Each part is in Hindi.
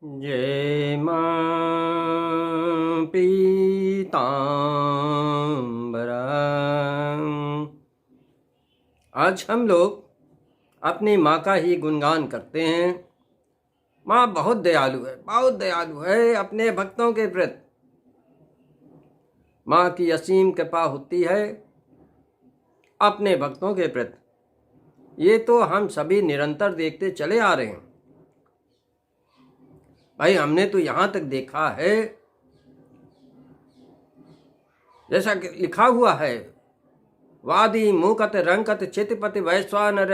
जय मां पीताम्बरा। आज हम लोग अपनी माँ का ही गुणगान करते हैं। माँ बहुत दयालु है, बहुत दयालु है अपने भक्तों के प्रति। माँ की असीम कृपा होती है अपने भक्तों के प्रति। ये तो हम सभी निरंतर देखते चले आ रहे हैं। भाई हमने तो यहाँ तक देखा है, जैसा कि लिखा हुआ है, वादी मूकत रंकत चितपति वैश्वानर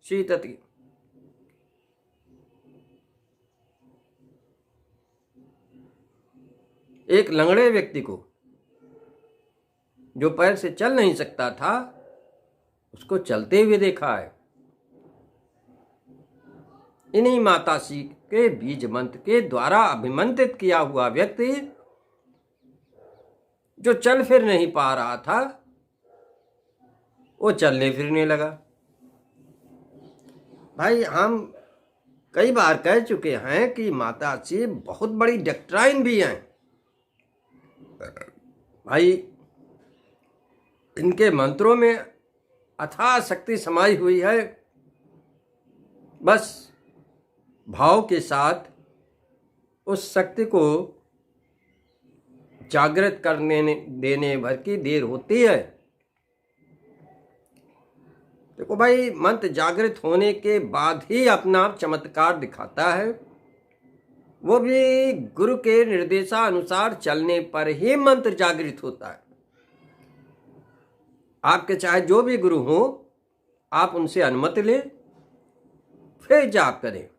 शीतति। एक लंगड़े व्यक्ति को जो पैर से चल नहीं सकता था, उसको चलते हुए देखा है। इन्हीं माताश्री के बीज मंत्र के द्वारा अभिमंत्रित किया हुआ व्यक्ति जो चल फिर नहीं पा रहा था, वो चलने फिरने लगा। भाई हम कई बार कह चुके हैं कि माताश्री बहुत बड़ी डॉक्टराइन भी हैं। भाई इनके मंत्रों में अथाह शक्ति समाई हुई है। बस भाव के साथ उस शक्ति को जागृत करने देने भर की देर होती है। देखो भाई, मंत्र जागृत होने के बाद ही अपना चमत्कार दिखाता है। वो भी गुरु के निर्देशानुसार चलने पर ही मंत्र जागृत होता है। आपके चाहे जो भी गुरु हो, आप उनसे अनुमति लें, फिर जाप करें।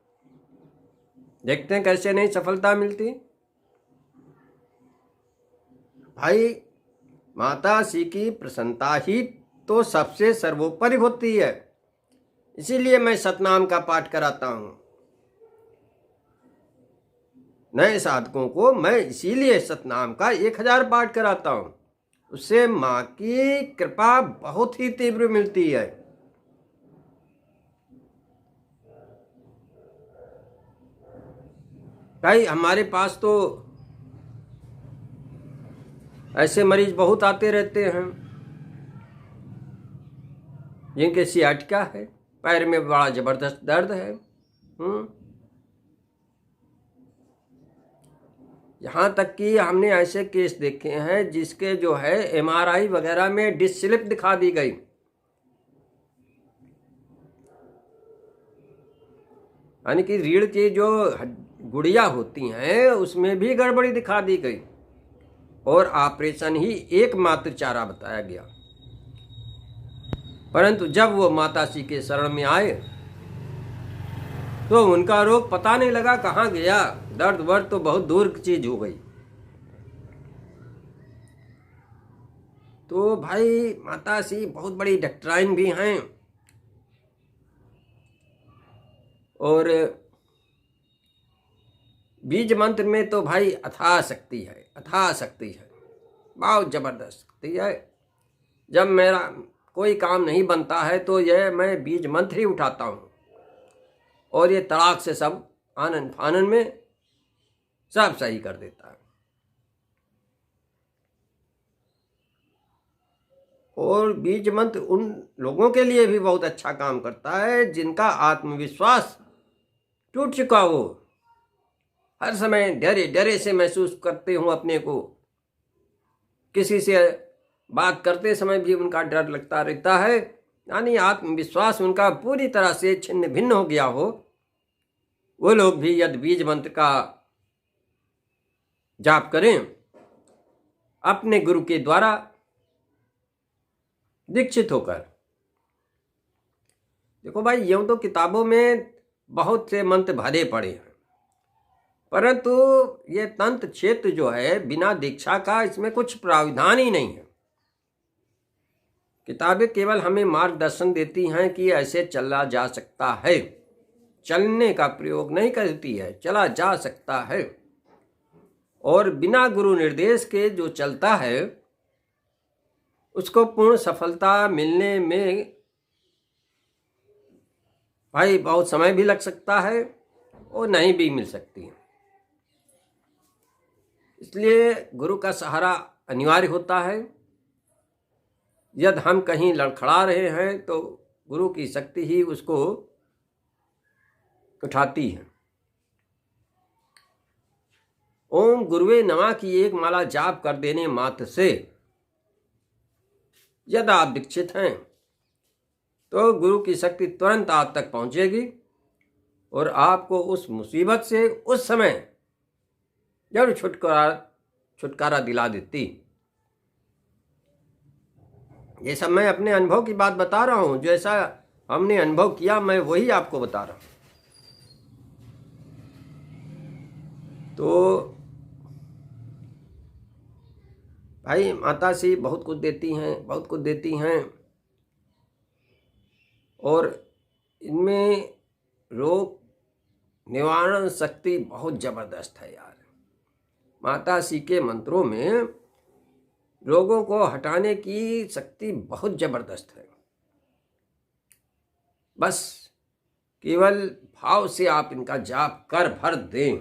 देखते हैं कैसे नहीं सफलता मिलती। भाई माता श्री की प्रसन्नता ही तो सबसे सर्वोपरि होती है। इसीलिए मैं सतनाम का पाठ कराता हूं। नए साधकों को मैं इसीलिए सतनाम का 1000 पाठ कराता हूं। उससे माँ की कृपा बहुत ही तीव्र मिलती है। भाई हमारे पास तो ऐसे मरीज बहुत आते रहते हैं जिनके सियाटिका है, पैर में बड़ा जबरदस्त दर्द है। यहाँ तक कि हमने ऐसे केस देखे हैं जिसके जो है MRI वगैरह में डिस्क स्लिप दिखा दी गई। यानी कि रीढ़ की जो गुड़िया होती हैं उसमें भी गड़बड़ी दिखा दी गई और ऑपरेशन ही एकमात्र चारा बताया गया। परंतु जब वो माताश्री के शरण में आए तो उनका रोग पता नहीं लगा कहाँ गया। दर्द वर्द तो बहुत दूर की चीज हो गई। तो भाई माताश्री बहुत बड़ी डॉक्टराइन भी हैं और बीज मंत्र में तो भाई अथाह शक्ति है, अथाह शक्ति है, बहुत जबरदस्त शक्ति है। जब मेरा कोई काम नहीं बनता है तो यह मैं बीज मंत्र ही उठाता हूँ और ये तड़ाक से सब आनन फानन में सब सही कर देता है। और बीज मंत्र उन लोगों के लिए भी बहुत अच्छा काम करता है जिनका आत्मविश्वास टूट चुका हो। हर समय डरे डरे से महसूस करते हूँ अपने को। किसी से बात करते समय भी उनका डर लगता रहता है, यानी आत्मविश्वास उनका पूरी तरह से छिन्न भिन्न हो गया हो। वो लोग भी यदि बीज मंत्र का जाप करें अपने गुरु के द्वारा दीक्षित होकर। देखो भाई, यूं तो किताबों में बहुत से मंत्र भरे पड़े हैं, परंतु ये तंत्र क्षेत्र जो है बिना दीक्षा का इसमें कुछ प्राविधान ही नहीं है। किताबें केवल हमें मार्गदर्शन देती हैं कि ऐसे चला जा सकता है, चलने का प्रयोग नहीं करती है, चला जा सकता है। और बिना गुरु निर्देश के जो चलता है उसको पूर्ण सफलता मिलने में भाई बहुत समय भी लग सकता है और नहीं भी मिल सकती है। इसलिए गुरु का सहारा अनिवार्य होता है। यदि हम कहीं लड़खड़ा रहे हैं तो गुरु की शक्ति ही उसको उठाती है। ओम गुरुवे नमः की एक माला जाप कर देने मात्र से यदि आप दीक्षित हैं तो गुरु की शक्ति तुरंत आप तक पहुंचेगी और आपको उस मुसीबत से उस समय जरूर छुटकारा दिला देती। ये सब मैं अपने अनुभव की बात बता रहा हूं, जैसा हमने अनुभव किया मैं वही आपको बता रहा हूं। तो भाई माता श्री बहुत कुछ देती हैं और इनमें रोग निवारण शक्ति बहुत जबरदस्त है यार। माता श्री के मंत्रों में रोगों को हटाने की शक्ति बहुत जबरदस्त है। बस केवल भाव से आप इनका जाप कर भर दें।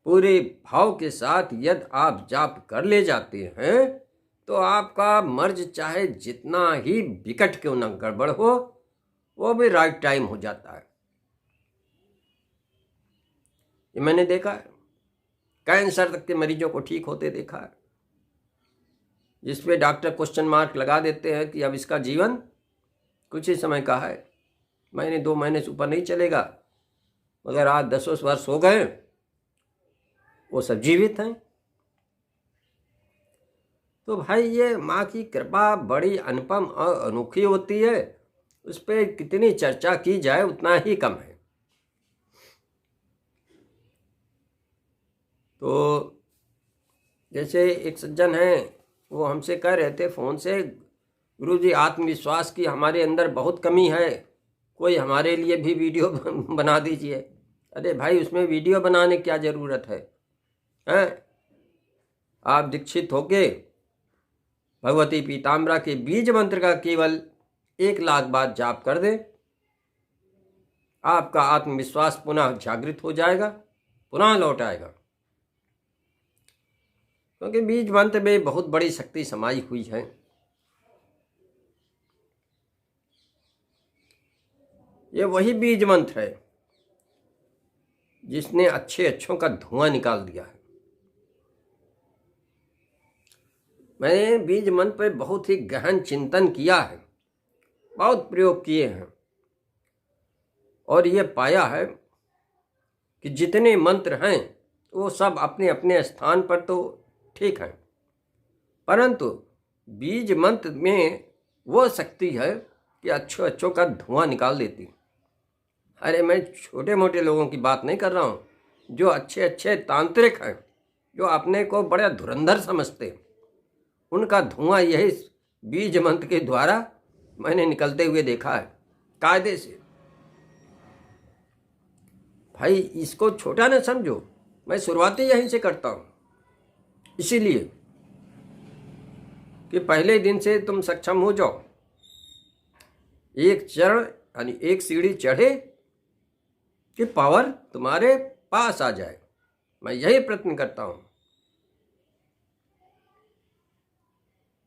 पूरे भाव के साथ यदि आप जाप कर ले जाते हैं तो आपका मर्ज चाहे जितना ही विकट क्यों न गड़बड़ हो वो भी राइट टाइम हो जाता है। ये मैंने देखा है, कैंसर तक के मरीजों को ठीक होते देखा है, जिसपे डॉक्टर क्वेश्चन मार्क लगा देते हैं कि अब इसका जीवन कुछ ही समय का है, महीने 2 महीने से ऊपर नहीं चलेगा, मगर आज 10 वर्ष हो गए वो सब जीवित हैं। तो भाई ये माँ की कृपा बड़ी अनुपम और अनोखी होती है, उस पर कितनी चर्चा की जाए उतना ही कम है। तो जैसे एक सज्जन हैं, वो हमसे कह रहे थे फ़ोन से, गुरुजी आत्मविश्वास की हमारे अंदर बहुत कमी है, कोई हमारे लिए भी वीडियो बना दीजिए। अरे भाई उसमें वीडियो बनाने क्या ज़रूरत है? आप दीक्षित होके भगवती पीताम्बरा के बीज मंत्र का केवल 1 लाख बार जाप कर दें, आपका आत्मविश्वास पुनः जागृत हो जाएगा, पुनः लौट आएगा। क्योंकि बीज मंत्र में बहुत बड़ी शक्ति समाई हुई है। ये वही बीज मंत्र है जिसने अच्छों का धुआं निकाल दिया है। मैंने बीज मंत्र पर बहुत ही गहन चिंतन किया है, बहुत प्रयोग किए हैं और ये पाया है कि जितने मंत्र हैं वो सब अपने अपने स्थान पर तो ठीक हैं, परंतु बीज मंत्र में वो शक्ति है कि अच्छों का धुआं निकाल देती। अरे मैं छोटे मोटे लोगों की बात नहीं कर रहा हूँ, जो अच्छे तांत्रिक हैं, जो अपने को बड़ा धुरंधर समझते, उनका धुआं यही बीज मंत्र के द्वारा मैंने निकलते हुए देखा है कायदे से। भाई इसको छोटा न समझो, मैं शुरुआती यहीं से करता हूँ, इसीलिए कि पहले दिन से तुम सक्षम हो जाओ, एक चरण यानी एक सीढ़ी चढ़े कि पावर तुम्हारे पास आ जाए। मैं यही प्रयत्न करता हूँ।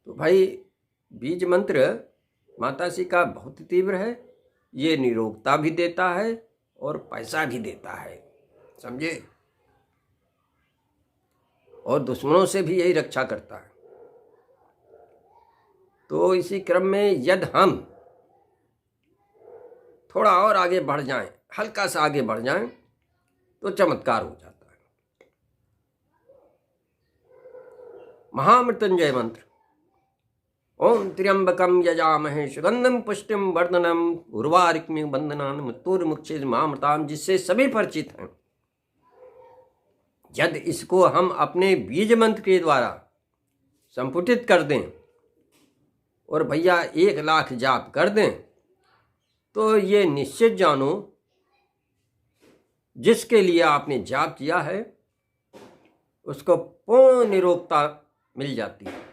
तो भाई बीज मंत्र माताश्री का बहुत तीव्र है, ये निरोगता भी देता है और पैसा भी देता है, समझे, और दुश्मनों से भी यही रक्षा करता है। तो इसी क्रम में यदि हम थोड़ा और आगे बढ़ जाएं, हल्का सा आगे बढ़ जाएं, तो चमत्कार हो जाता है। महामृत्युंजय मंत्र। ओम त्र्यंबकम यजामहे सुगंधम पुष्टिम वर्धनम उर्वारुकमिव बंधनान् मृत्युर्मुक्षीयमामृताम् मामृताम, जिससे सभी परिचित हैं। यदि इसको हम अपने बीज मंत्र के द्वारा संपुटित कर दें और भैया 1 लाख जाप कर दें, तो ये निश्चित जानो जिसके लिए आपने जाप किया है उसको पूर्ण निरोगता मिल जाती है,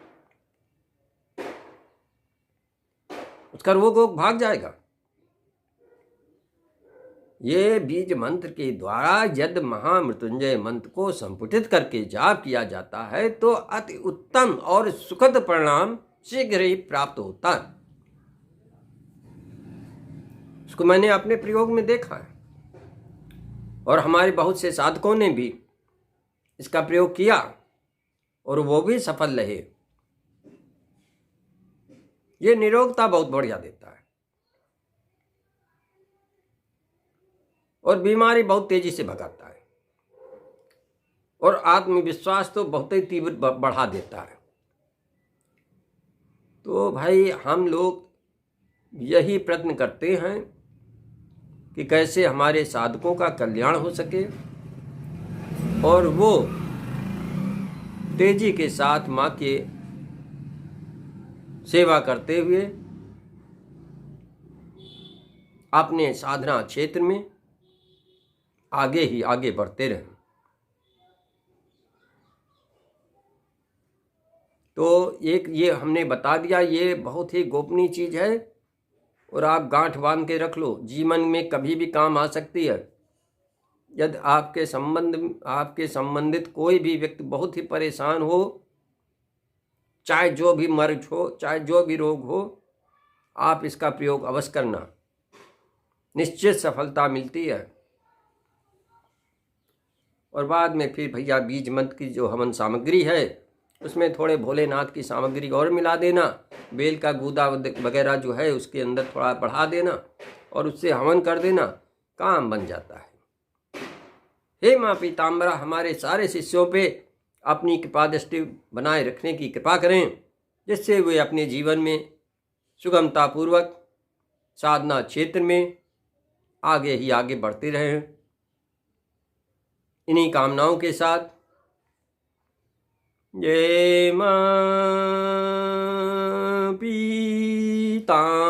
उसका रोग भाग जाएगा। ये बीज मंत्र के द्वारा यदि महामृत्युंजय मंत्र को संपुटित करके जाप किया जाता है तो अति उत्तम और सुखद परिणाम शीघ्र ही प्राप्त होता है। इसको मैंने अपने प्रयोग में देखा है और हमारे बहुत से साधकों ने भी इसका प्रयोग किया और वो भी सफल रहे। ये निरोगता बहुत बढ़िया देता है और बीमारी बहुत तेजी से भगाता है और आत्मविश्वास तो बहुत ही तीव्र बढ़ा देता है। तो भाई हम लोग यही प्रयत्न करते हैं कि कैसे हमारे साधकों का कल्याण हो सके और वो तेजी के साथ माँ के सेवा करते हुए अपने साधना क्षेत्र में आगे ही आगे बढ़ते रहें। तो एक ये हमने बता दिया, ये बहुत ही गोपनीय चीज़ है और आप गांठ बांध के रख लो, जीवन में कभी भी काम आ सकती है। यदि आपके संबंधित कोई भी व्यक्ति बहुत ही परेशान हो, चाहे जो भी मर्ज हो, चाहे जो भी रोग हो, आप इसका प्रयोग अवश्य करना, निश्चित सफलता मिलती है। और बाद में फिर भैया बीज मंत्र की जो हवन सामग्री है उसमें थोड़े भोलेनाथ की सामग्री और मिला देना, बेल का गूदा वगैरह जो है उसके अंदर थोड़ा बढ़ा देना और उससे हवन कर देना, काम बन जाता है। हे माँ पीताम्बरा, हमारे सारे शिष्यों पे अपनी कृपा दृष्टि बनाए रखने की कृपा करें, जिससे वे अपने जीवन में सुगमतापूर्वक साधना क्षेत्र में आगे ही आगे बढ़ते रहें। इन्हीं कामनाओं के साथ जय मां पीताम्बरा।